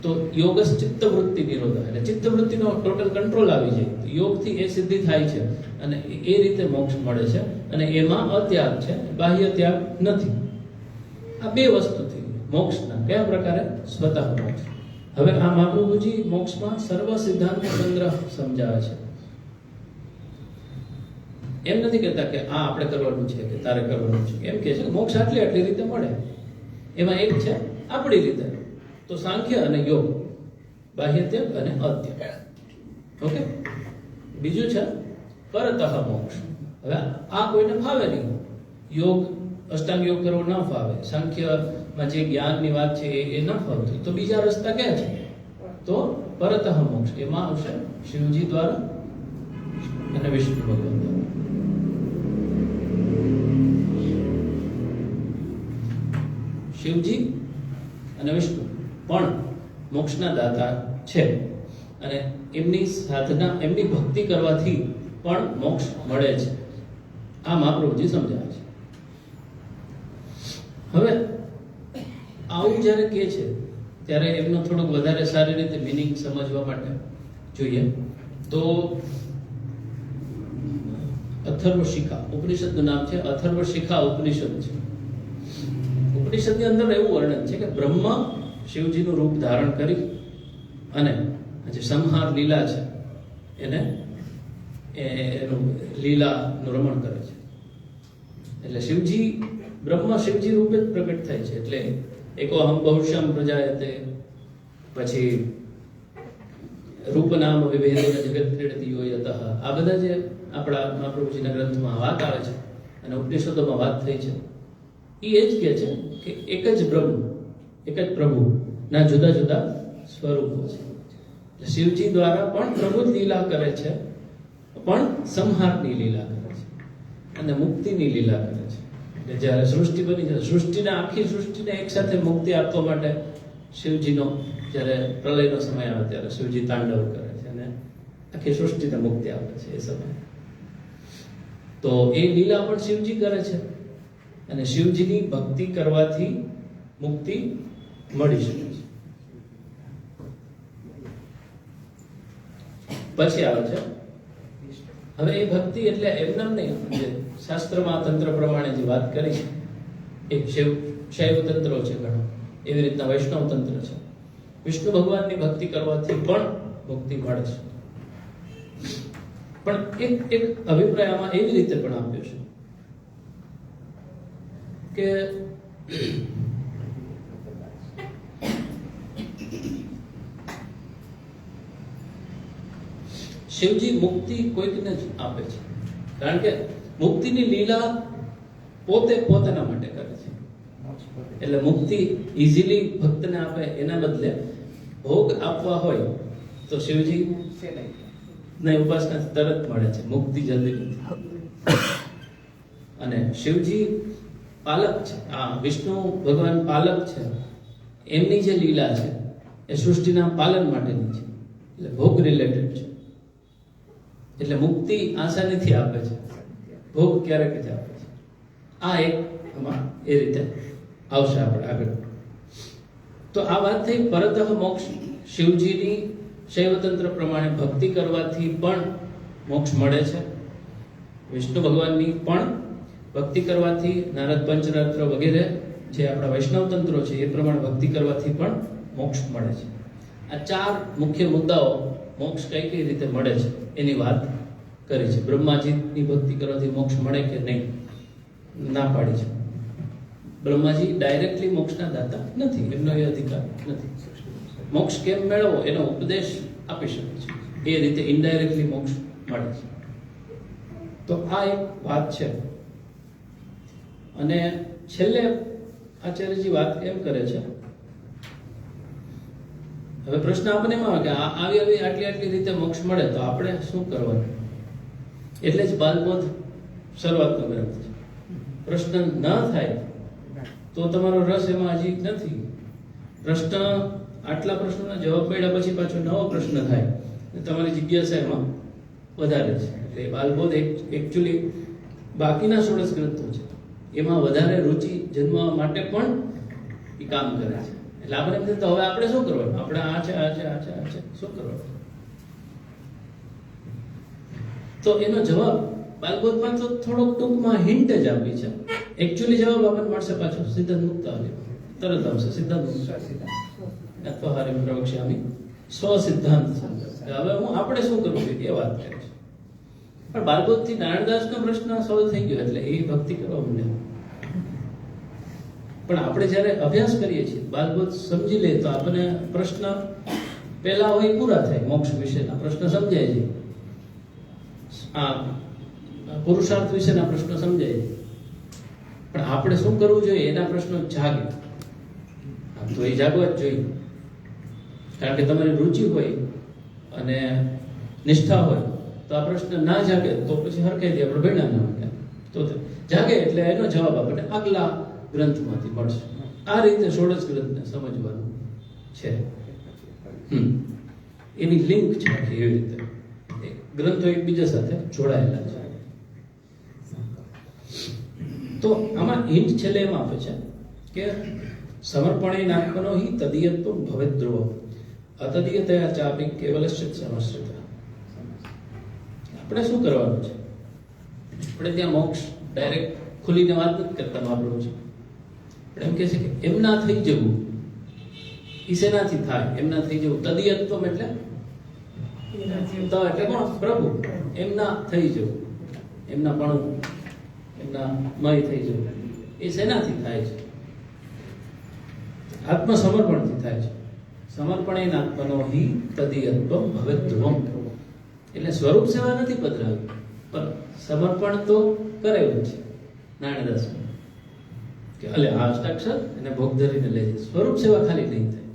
તો યોગસ ચિત્તવૃત્તિ નિરોધ, એટલે ચિત્તવૃત્તિનો ટોટલ કંટ્રોલ આવી જાય. તો યોગથી એ સિદ્ધિ થાય છે અને એ રીતે મોક્ષ મળે છે. અને એમાં અત્યાગ છે, બાહ્ય ત્યાગ નથી. આ બે વસ્તુ થઈ મોક્ષના. કયા પ્રકારે? સ્વતઃ મોક્ષ. હવે આ મહાપ્રભુજી મોક્ષમાં સર્વ સિદ્ધાંત સંગ્રહ સમજાવે છે. એમ નથી કહેતા કે આ આપણે કરવાનું છે કે તારે કરવાનું છે. એમ કહે છે કે મોક્ષ આટલી રીતે મળે. એમાં એક છે આપણી રીતે. તો સાંખ્ય અને યોગ, બાહ્ય ત્યાગ અને અત્યાગ. ઓકે. બીજું છે પરતઃ મોક્ષ. હવે આ કોઈને ફાવે નહીં. યોગ, અષ્ટાંગ યોગ કરવો ન ફાવે, સાંખ્યમાં જે જ્ઞાનની વાત છે એ ન ફાવતું, તો બીજા રસ્તા ક્યાં છે? તો પરતઃ મોક્ષ. એમાં આવશે શિવજી દ્વારા અને વિષ્ણુ ભગવાન દ્વારા. શિવજી અને વિષ્ણુ પણ મોક્ષના દાતા છે અને એમની સાધના, એમની ભક્તિ કરવાથી પણ મોક્ષ મળે છે. આ મહાપ્રભુજી સમજાવે છે. હવે આવું જ્યારે કહે છે ત્યારે એમનો થોડોક વધારે સારી રીતે મિનિંગ સમજવા માટે જોઈએ તો અથર્વશિખા ઉપનિષદનું નામ છે. અથર્વશિખા ઉપનિષદ છે. ઉપનિષદની અંદર એવું વર્ણન છે કે બ્રહ્મ શિવજીનું રૂપ ધારણ કરી અને જે સંહાર લીલા છે એને એનું લીલાનું રમણ કરે છે. એટલે શિવજી બ્રહ્મ શિવજી રૂપે જ પ્રગટ થાય છે. એટલે એકોહમ બહુશ્યામ પ્રજાયતે, પછી રૂપનામ વિભેદેન જગત ક્રીડતિ યો યતઃ, આ બધા જે આપણા મહાપ્રભુજીના ગ્રંથમાં વાત આવે છે અને ઉપનિષદોમાં વાત થઈ છે એ જ કહે છે કે એક જ બ્રહ્મ, એક જ પ્રભુ ના જુદા જુદા સ્વરૂપો છે. એટલે શિવજી દ્વારા પણ પ્રભુ જ લીલા કરે છે, પણ સંહારની લીલા કરે છે અને મુક્તિની લીલા કરે છે. એટલે જ્યારે સૃષ્ટિ બની છે, સૃષ્ટિને આખી સૃષ્ટિને એક સાથે મુક્તિ આપવા માટે શિવજીનો જ્યારે પ્રલયનો સમય આવે ત્યારે શિવજી તાંડવ કરે છે અને આખી સૃષ્ટિને મુક્તિ આપે છે એ સમયે. તો એ લીલા પણ શિવજી કરે છે અને શિવજીની ભક્તિ કરવાથી મુક્તિ મળી શકે છે. પછી આવે છે હવે એ ભક્તિ એટલે એમનામ નહીં, જે શાસ્ત્રમાં તંત્ર પ્રમાણે જે વાત કરી છે એક શૈવ તંત્રો છે ઘણા, એવી રીતના વૈષ્ણવ તંત્ર છે. વિષ્ણુ ભગવાનની ભક્તિ કરવાથી પણ મુક્તિ મળે છે. પણ એક અભિપ્રાય આમાં એવી રીતે પણ આપ્યો છે કે શિવજી મુક્તિ કોઈકને જ આપે છે, કારણ કે મુક્તિની લીલા પોતાના માટે કરે છે. એટલે મુક્તિ ઇઝીલી ભક્તને આપે એના બદલે ભોગ આપવા હોય તો શિવજી ને ઉપાસના તરત મળે છે, મુક્તિ જલ્દી નથી. અને શિવજી પાલક છે, આ વિષ્ણુ ભગવાન પાલક છે. એમની જે લીલા છે એ સૃષ્ટિના પાલન માટેની છે, એટલે ભોગ રિલેટેડ છે. એટલે મુક્તિ આસાનીથી આપે છે, ભોગ ક્યારેક જ આપે છે. આ એક આમાં એ રીતે આવશે આપણે આગળ. તો આ વાત થઈ પરતઃ મોક્ષ. શિવજીની શૈવતંત્ર પ્રમાણે ભક્તિ કરવાથી પણ મોક્ષ મળે છે. વિષ્ણુ ભગવાનની પણ ભક્તિ કરવાથી, નારદ પંચરાત્ર વગેરે જે આપણા વૈષ્ણવ તંત્રો છે એ પ્રમાણે ભક્તિ કરવાથી પણ મોક્ષ મળે છે. આ ચાર મુખ્ય મુદ્દાઓ મોક્ષ કઈ કઈ રીતે મળે છે એની વાત કરી છે. બ્રહ્માજીની ભક્તિ કરવાથી મોક્ષ મળે કે નહીં, ના પાડી છે. બ્રહ્માજી ડાયરેક્ટલી મોક્ષના દાતા નથી, એમનો એ અધિકાર નથી. મોક્ષ કેમ મેળવવો એનો ઉપદેશ આપી શકે છે, એ રીતે ઇનડાયરેક્ટલી મોક્ષ મળે છે. તો આ એક વાત છે. અને છેલ્લે આચાર્યજી વાત એમ કરે છે, હવે પ્રશ્ન આપણને એમાં આવે કે આવી આટલી રીતે મોક્ષ મળે તો આપણે શું કરવાનું? એટલે જ બાલબોધ શરૂઆતનો ગ્રંથ છે. પ્રશ્ન ન થાય તો તમારો રસ એમાં હજી નથી. પ્રશ્ન, આટલા પ્રશ્નોના જવાબ મળ્યા પછી પાછો નવો પ્રશ્ન થાય, તમારી જિજ્ઞાસા એમાં વધારે છે. એટલે બાલબોધ એકચ્યુઅલી બાકીના 16 ગ્રંથો છે એમાં વધારે રુચિ જન્મવા માટે પણ એ કામ કરે છે. એટલે આપણે એમ તો હવે આપણે શું કરવાનું? આપણે આ છે શું કરવાનું? તો એનો જવાબ બાલબોધમાં તો થોડોક ટૂંકમાં હિન્ટ જ આપી છે. એકચ્યુઅલી જવાબ આપણને મળશે પાછો સિદ્ધાંત મુક્તાવલી, તરત આવશે સિદ્ધાંત મુક્તાવલી પ્રવક્ષ્યામી સ્વસિદ્ધાંત. હવે આપણે શું કરવું જોઈએ એ વાત કરે છે. પણ બાલબોધથી નારાયણદાસનો પ્રશ્ન સોલ્વ થઈ ગયો, એટલે એ ભક્તિ કરવા માંડ્યા. પણ આપણે જ્યારે અભ્યાસ કરીએ છીએ, બાલબોધ સમજી લે તો આપણને પ્રશ્ન પહેલા હોય પૂરા થાય, મોક્ષ વિશેના પ્રશ્ન સમજાય છે, આ પુરુષાર્થ વિશેના પ્રશ્નો સમજાય છે. પણ આપણે શું કરવું જોઈએ એના પ્રશ્નો જાગે, તો એ જાગવા જ જોઈએ. કારણ કે તમારી રુચિ હોય અને નિષ્ઠા હોય તો આ પ્રશ્ન ના જાગે તો પછી હરખાઈ દે, આપણે ભણ્યા ના હોય. તો જાગે એટલે એનો જવાબ આપણને આગલા ગ્રંથમાંથી મળશે. આ રીતે 16 ગ્રંથને સમજવાનું છે. એની લિંક છે આખી, એવી રીતે ગ્રંથો એકબીજા સાથે જોડાયેલા છે. તો આમાં હિન્ટ છેલ્લે એમ આપે છે કે સમર્પણેનાત્મનો હિ તદીયત્વ ભવેત ધ્રુવ અતદીયતયા ચાપી કેવલશ્ચિત સમશ્રિત. આપણે શું કરવાનું છે? આપણે ત્યાં મોક્ષ ડાયરેક્ટ ખુલીને વાત નથી કરતા મહાપ્રભુજી. પણ એમ કહે છે કે એમના થઈ જવું. ઈ શેનાથી થાય? એમના થઈ જવું. તદીયત્વ એટલે એટલે કોણ? પ્રભુ. એમના થઈ જવું, એમના પણ એમના મય થઈ જવું. એ શેનાથી થાય છે? આત્મસમર્પણથી થાય છે. સમર્પણેન આત્મનો હિ તદીયત્વમ ભવેત ધ્રુવમ. એટલે સ્વરૂપ સેવા નથી પધરાવી, પણ સમર્પણ તો કરેલું છે નારાયણદાસ કે અલે અષ્ટાક્ષર અને ભોગ ધરીને લઈ જાય. સ્વરૂપ સેવા ખાલી નહીં થાય,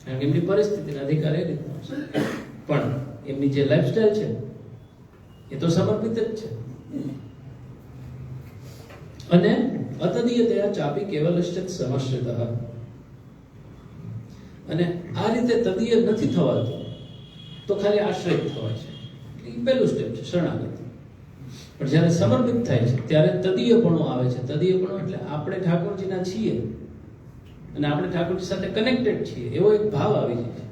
કારણ કે એમની પરિસ્થિતિના અધિકાર એ રીતનો છે, પણ એમની જે લાઈફસ્ટાઈલ છે એ તો સમર્પિત જ છે. અને અતદીયતયા ચાપી કેવલશ્ચિત સમશ્રિતઃ. અને આ રીતે તદીય નથી થવાતું તો ખાલી આશ્રય થવા છે. એ પહેલું સ્ટેપ છે શરણાગતિ. પણ જ્યારે સમર્પિત થાય છે ત્યારે તદીયપણું આવે છે. તદીયપણું એટલે આપણે ઠાકોરજીના છીએ અને આપણે ઠાકોરજી સાથે કનેક્ટેડ છીએ એવો એક ભાવ આવી જાય છે.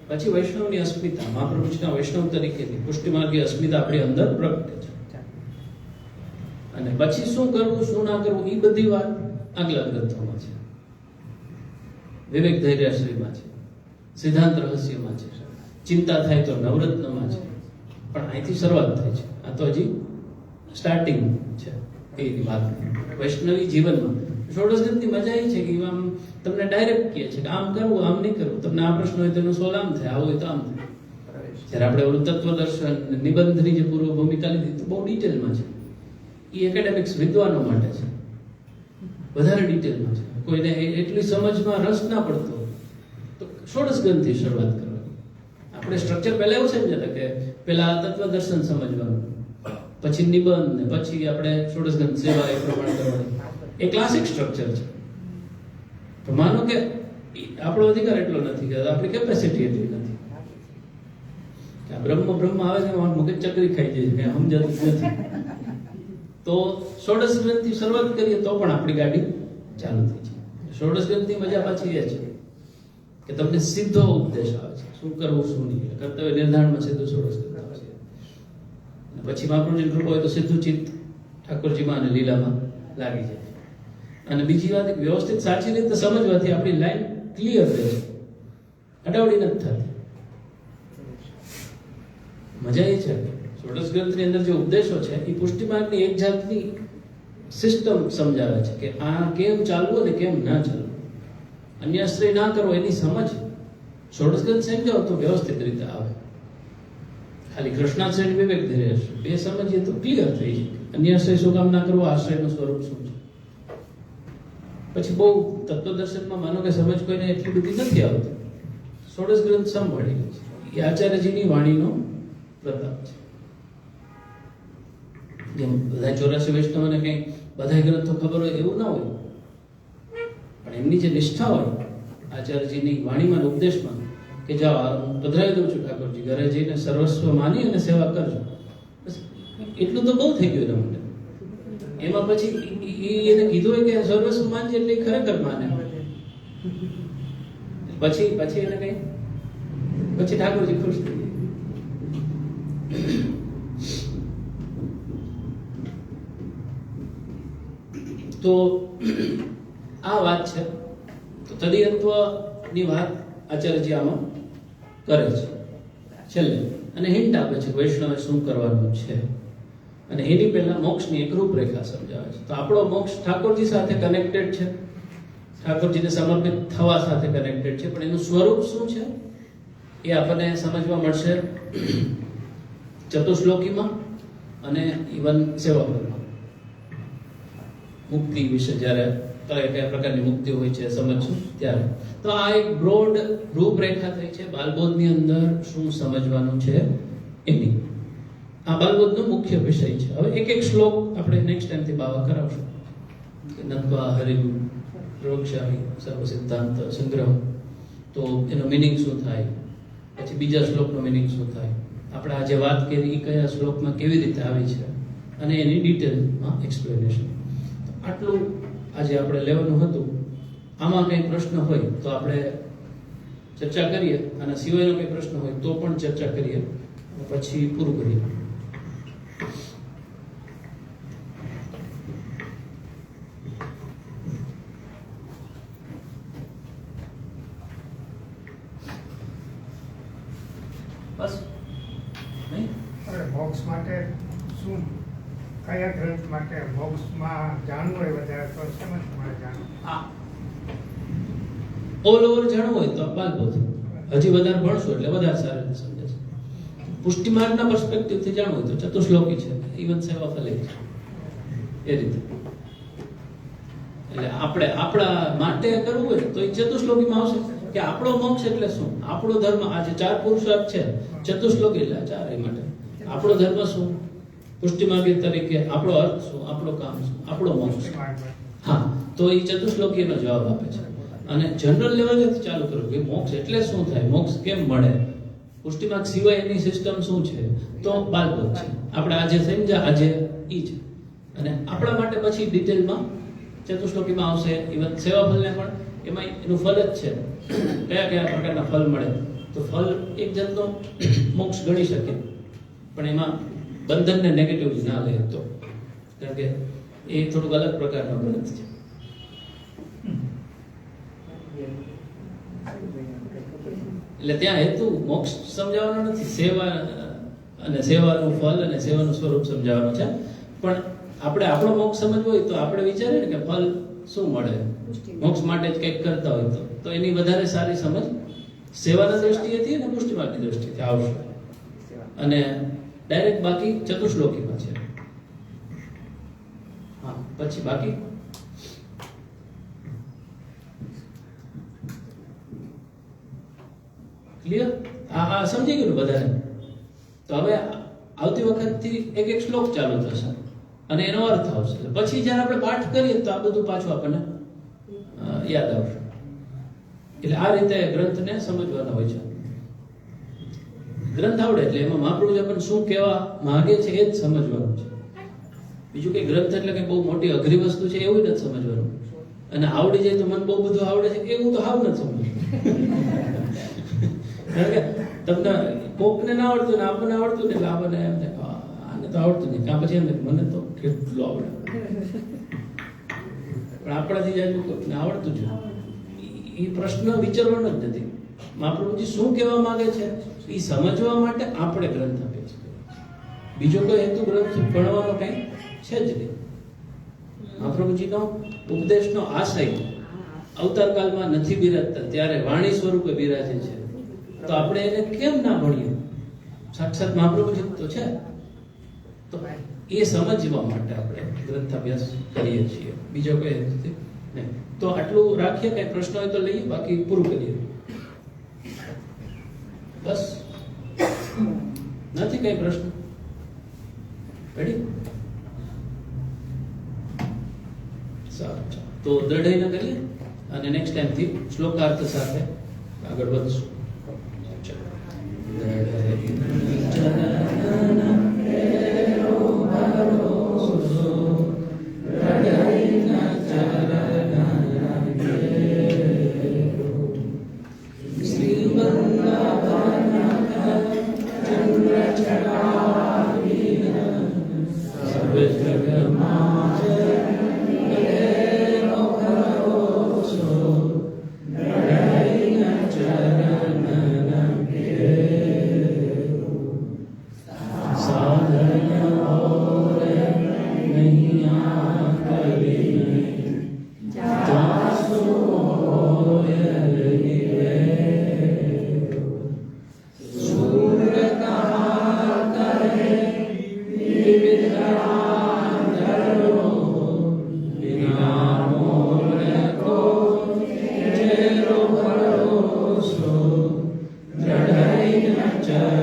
પછી વૈષ્ણવની અસ્મિતા, મહાપ્રભુજીના વૈષ્ણવ તરીકેની પુષ્ટિમાર્ગી અસ્મિતા આપણી અંદર પ્રગટે છે. અને પછી શું કરવું શું ના કરવું એ બધી વાત આગલા ગ્રંથોમાં છે. વિવેક ધૈર્યાશ્રીમાં છે, સિદ્ધાંત રહસ્યમાં છે, ચિંતા થાય તો નવરત્નમાં છે. પણ અહીંથી શરૂઆત થાય છે. આ તો હજી સ્ટાર્ટિંગ છે એની વાત. વૈષ્ણવી જીવનમાં ષોડશ ગ્રંથની મજા એ છે કે આમ તમને ડાયરેક્ટ કહે છે કે આમ કરવું આમ નહીં કરવું. તમને આ પ્રશ્ન હોય તેનો સોલ આમ થાય, આવું હોય તો આમ થાય. જ્યારે આપણે ઓલું તત્વદર્શન નિબંધની જે પૂર્વ ભૂમિકા લીધી તો બહુ ડિટેલમાં છે. એ એકેડેમિક્સ વિદ્વાનો માટે છે, વધારે ડિટેલમાં છે. કોઈને એટલી સમજમાં રસ ના પડતો તો ષોડશ ગ્રંથથી શરૂઆત કરવાની. આપણે સ્ટ્રક્ચર પહેલા એવું સમજ્યા હતા કે પહેલા તત્વદર્શન સમજવાનું, પછી નિબંધ ને પછી આપણે ષોડશ ગ્રંથ સેવા એ પ્રમાણે કરવાની. એ ક્લાસિક સ્ટ્રક્ચર છે. તો માનો કે આપણો અધિકાર એટલો નથી કે આપણી કેપેસિટી એટલી નથી કે આ બ્રહ્મ આવે છે મગજ ચકરી ખાઈ જાય છે કે સમજાતું નથી. તો ષોડશ ગ્રંથથી શરૂઆત કરીએ તો પણ આપણી ગાડી ચાલુ થઈ છે. ષોડશ ગ્રંથની મજા પાછી એ છે કે તમને સીધો ઉપદેશ આવે છે શું કરવું શું નહીં. કર્તવ્ય નિર્ધારણમાં સીધું ષોડશ ગ્રંથ આવે છે. પછી મહાપ્રભુજીની કૃપા હોય તો સીધું ચિત્ત ઠાકોરજીમાં અને લીલામાં લાગી જાય. અને બીજી વાત, વ્યવસ્થિત સાચી રીતે સમજવાથી આપણી લાઈન ક્લિયર રહે છે, અડાવડી નથી થતી. મજા એ છે ષોડશ ગ્રંથની અંદર જે ઉપદેશો છે એ પુષ્ટિમાર્ગની એક જાતની સિસ્ટમ સમજાવે છે કે આ કેમ ચાલવું અને કેમ ના ચાલવું. અન્યાશ્રય ના કરવો એની સમજ ષોડશ ગ્રંથ સમજાવો તો વ્યવસ્થિત રીતે આવે. ખાલી કૃષ્ણાશ્રય વિવેક ધૈર્યાશ્રય બે સમજીએ તો ક્લિયર થઈ જાય. અન્યાશ્રય શું કામ ના કરવો, આશ્રયનું સ્વરૂપ શું છે. પછી બહુ તત્વદર્શનમાં માનો કે સમજ કોઈને એટલી બધી નથી આવતી. ષોડશ ગ્રંથ સંભાળી લે છે. એ આચાર્યજીની વાણીનો પ્રતાપ છે. જેમ બધા 84 વૈષ્ણવને કંઈ બધા ગ્રંથો ખબર હોય એવું ના હોય, પણ એમની જે નિષ્ઠા હોય આચાર્યજીની વાણીમાં ઉપદેશમાં કે જાઓ હું પધરાવી દઉં છું ઠાકોરજી, ઘરે જઈને સર્વસ્વ માની અને સેવા કરજો, બસ એટલું તો બહુ થઈ ગયું એના માટે. એમાં પછી એને કીધું હોય કે સર્વસ્વ માનજે એટલે ખરેખર માને. પછી એને કઈ પછી ઠાકોરજી ખુશ થઈ જાય. તો આ વાત છે. તો તદીયત્વની વાત આચાર્યજી આમાં કરે છે છેલ્લે, અને હિન્ટ આપે છે વૈષ્ણવે શું કરવાનું છે. અને એની પહેલા મોક્ષની એક રૂપરેખા સમજાવે છે. તો આપણો મોક્ષ ઠાકોરજી સાથે કનેક્ટેડ છે, ઠાકોરજીને સમર્પિત થવા સાથે કનેક્ટેડ છે. પણ એનું સ્વરૂપ શું છે એ આપણને સમજવા મળશે ચતુશ્લોકીમાં અને ઇવન સેવાપરમાં. મુક્તિ વિશે જ્યારે કયા પ્રકારની મુક્તિ હોય છે સમજશું ત્યારે. તો આ એક બ્રોડ રૂપરેખા થઈ છે બાલબોધની અંદર શું સમજવાનું છે એની. આ બાલબોધનો મુખ્ય વિષય છે. હવે એક એક શ્લોક આપણે નેક્સ્ટ ટાઈમથી બાવા કરાવશું. નત્વા હરિમ પ્રવક્ષ્યામિ સર્વ સિદ્ધાંત સંગ્રહ. તો એનો મિનિંગ શું થાય, પછી બીજા શ્લોકનો મિનિંગ શું થાય, આપણે આજે વાત કરી એ કયા શ્લોકમાં કેવી રીતે આવી છે અને એની ડિટેલમાં એક્સપ્લેનેશન. આટલું આજે આપણે લેવાનું હતું. આમાં કંઈ પ્રશ્ન હોય તો આપણે ચર્ચા કરીએ, અને સિવાયનો કંઈ પ્રશ્ન હોય તો પણ ચર્ચા કરીએ, પછી પૂરું કરીએ. બસ નહીં? હવે મોક્ષ માટે શું, કયા ગ્રંથ માટે મોક્ષમાં જાણવું હોય વધારે તો શેમાંથી મારે જાણવું? ઓલ ઓવર જાણવું હોય તો બાલબોધ, હજી વધારે ભણશો એટલે વધારે સારી રીતે સમજે છે. પુષ્ટિ માર્ગના પર્સપેક્ટિવથી જાણવું હોય તો ચતુશ્લોકી છે, ઇવન સેવા ફલે છે, એ રીતે. એટલે આપણે આપણા માટે કરવું હોય તો એ ચતુશ્લોકીમાં આવશે કે આપણો મોક્ષ એટલે શું, આપણો ધર્મ. આ જે 4 પુરુષાર્થ છે ચતુશ્લોકી એટલે 4 માટે. આપણો ધર્મ શું, પુષ્ટિ માર્ગી તરીકે આપણો અર્થ શું, આપણો કામ શું, આપણો મોક્ષ શું. હા, તો એ ચતુશ્લોકીનો જવાબ આપે છે. અને જનરલ લેવલેથી ચાલુ કરો કે મોક્ષ એટલે શું થાય, મોક્ષ કેમ મળે, પુષ્ટિ માર્ગ સિવાય એની સિસ્ટમ શું છે, તો બાલબોધ છે. આપણે આજે સમજ્યા આજે ઈ છે. અને આપણા માટે પછી ડિટેલમાં ચતુશ્લોકીમાં આવશે. ઇવન સેવા ફલને પણ એમાં એનું ફલ જ છે, કયા કયા પ્રકારના ફલ મળે. તો ફલ એક જાતનો મોક્ષ ગણી શકે, પણ એમાં બંધનને નેગેટિવલી ના લે તો, કારણ કે એ થોડુંક અલગ પ્રકારનો ગ્રંથ છે. એટલે ત્યાં હેતુ મોક્ષ સમજાવવાનો નથી, સેવા અને સેવાનું ફલ અને સેવાનું સ્વરૂપ સમજાવવાનું છે. પણ આપણે આપણો મોક્ષ સમજવો હોય તો આપણે વિચારીએ ને કે ફલ શું મળે, મોક્ષ માટે જ કંઈક કરતા હોય તો એની વધારે સારી સમજ સેવાના દ્રષ્ટિએથી અને પુષ્ટિ માર્ગની દ્રષ્ટિએથી આવશે. અને ડાયરેક્ટ બાકી ચતુશ્લોકીમાં છે. હા, પછી બાકી ક્લિયર? આ સમજી ગયું બધાને? તો હવે આવતી વખતથી એક એક શ્લોક ચાલુ થશે અને એનો અર્થ આવશે. પછી જ્યારે આપણે પાઠ કરીએ તો આ બધું પાછું આપણને યાદ આવશે. એટલે આ રીતે ગ્રંથને સમજવાનો હોય છે. ગ્રંથ આવડે એટલે એમાં મહાપ્રભુ આપણને શું કહેવા માંગે છે એ જ સમજવાનું છે. બીજું કઈ ગ્રંથ એટલે કઈ બહુ મોટી અઘરી વસ્તુ છે એવું નથી સમજવાનું. અને આવડી જાય તો મને બહુ બધું આવડે છે એવું તો હાવ નથી સમજવું. કારણ કે તમને કોકને ના આવડતું ને આપણને આવડતું ને એટલે આપણને એમ થાય આને તો આવડતું નહીં, કાં પછી એમ થાય મને તો કેટલું આવડે. પણ આપણાથી જાય કોઈને આવડતું જ એ પ્રશ્ન વિચારવાનો જ નથી. મહાપ્રભુજી શું કહેવા માંગે છે એ સમજવા માટે આપણે ગ્રંથ આપીએ છીએ. બીજો કોઈ હેતુ ગ્રંથ ભણવાનો કઈ છે જ નહીં. મહાપ્રભુજીનો ઉપદેશનો આશય અવતાર કાળમાં નથી બિરાજતા ત્યારે વાણી સ્વરૂપે બિરાજે છે. તો આપણે એને કેમ ના ભણીએ? સાક્ષાત મહાપ્રભુજી તો છે. તો એ સમજવા માટે આપણે ગ્રંથ અભ્યાસ કરીએ છીએ, બીજો કોઈ હેતુ નહીં. તો આટલું રાખીએ, કઈ પ્રશ્ન હોય તો લઈએ, બાકી પૂરું કરીએ. બસ નથી કઈ પ્રશ્ન? રેડી? સારું, તો દ્રઢ કરીએ અને નેક્સ્ટ ટાઈમથી શ્લોકાર્થ સાથે આગળ વધશું. Jai